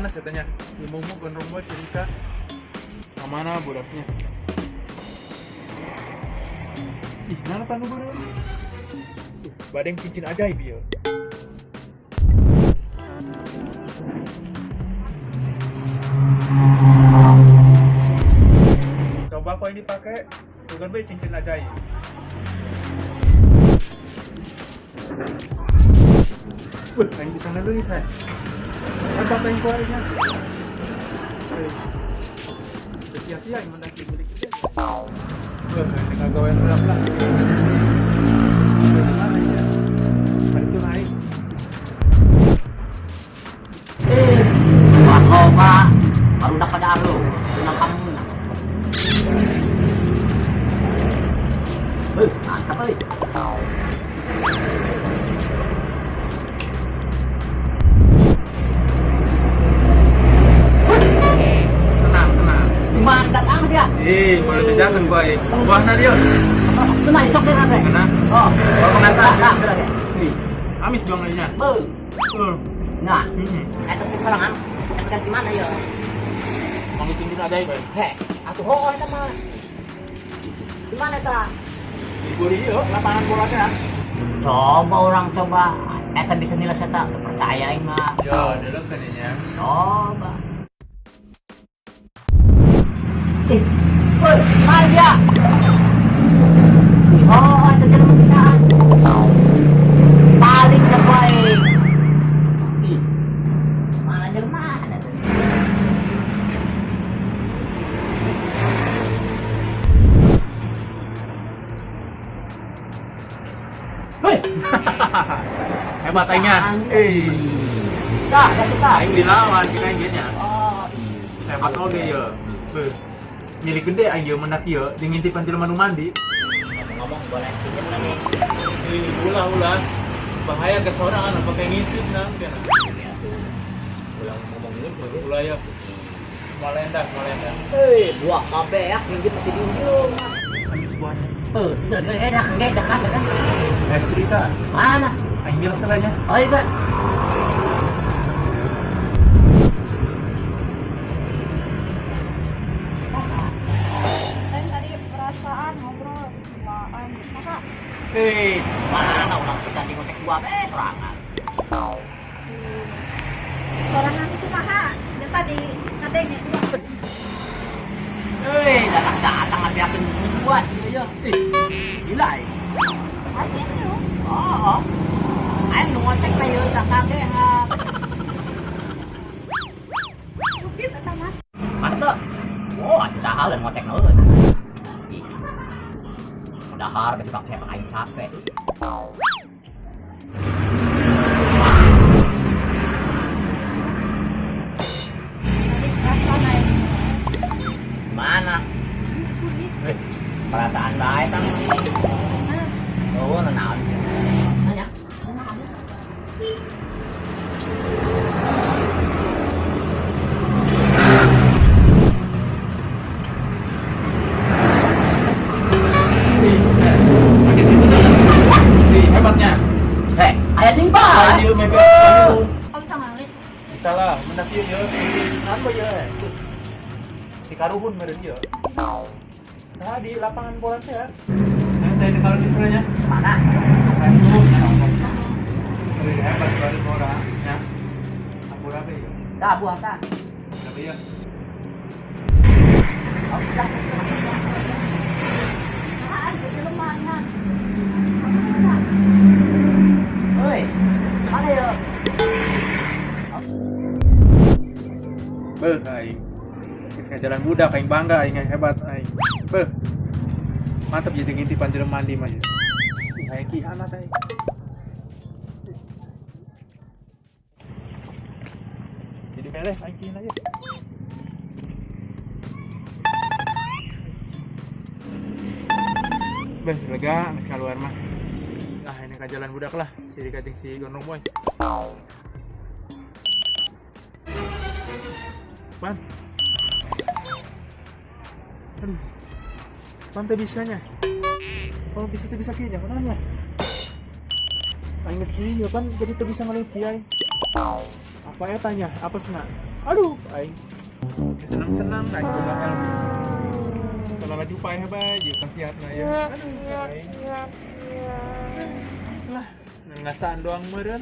panas katanya. Si Mumu, Gondrong Boy, si Rika. Mana budaknya? Ih, mana tanu badan? Badeng cincin ajaib ya. Coba kok ini pakai Sugan Boy cincin ajaib. Wah, yang bisa ngeluh saya. Apa yang keluarnya? Sia-sia yang mendaki milik kita. Wah, dengan gawain ulang-ulang. Bagaimana ya? Hari itu naik. Wah, Pak. Baru dapat aro. Tenang kamu nak. Mantap kali. Mantap amat dia. Mana jajan boy. Buahnya dia. Kena sok dia kan. Kena. Oh, penasaran. Nih. Amis dong ini. Nah, eta si sorangan. Eta di mana ya? Mau cincin ajaib boy. Atuh ho eta mah. Di mana eta? Di buri yuk, lapangan bolanya. Coba orang coba. Eta bisa nilai eta, percaya aing mah. Yo, dulu kan ini ya. Coba. Woi, mana dia? Oh, itu dia pembicaraan. Paling sebaik. Mana Jerman? Hei, hebat aingnya. Dah, kita. Aing dilawan kita aingnya. Oh, Hebat oge ya. Milik gede aja menak ya, dingintipan jelema nu mandi. ngomong boleh pinjam lagi. Ulah. Bahaya ke sorangan apa kayak ngintip nanti nah. Ulang ngomong gitu. Ulah ya. Malenda. Buah kabeh ya, pinjam pasti pinjam. Habis buahnya. Sudah enak kan. Cerita. Mana? Aing bilang salahnya. Oh iya. Ngobrol duaan saka Mana ulang kita di kontek gua sorangan. sorangan itu mah dia tadi ngadengnya Datang ada yang buat ya. Gila. aja tuh Oh. Ayo ngontek lah ya dak kakek. cupit eta mah Mantap. Oh, usaha dan ngocek neueun. Dahar ke tukang saya pakai capek. rasa naik Mana? Perasaan baik kan. Oh, naon. Nanya. Hebatnya. Ayat timpa. Ayo mega. kamu sama ngelit Bisa lah, menak ya. Apa ya? Di Karuhun meureun ya. Nah, di lapangan bola teh ya. Yang saya dengar di nya. Mana? Hebat kali orang ya. Aku rapi ya. Dah buah ta. Tapi ya. Oi. Mana ya? Aing. Geus jalan budak aing bangga aing hebat aing. Mantap jadi ngintipan jelema mandi mah ya. Aing kianat aing. Jadi beres aing kian aja. Lega geus kaluar mah. Nah, ini ka jalan budak lah, si Rika jeung si Gondrong Boy. Pan. Aduh. Pantai bisanya. Oh, bisa kayaknya, mananya? Aing geus kieu pan jadi teu bisa ngaleuti aing. Apa ya tanya? Apa senang? Aduh, aing senang-senang aing boga ilmu. Kalau laju payah bae kasihatna ya. Aduh, aing. Salah, ngasaan doang meureun.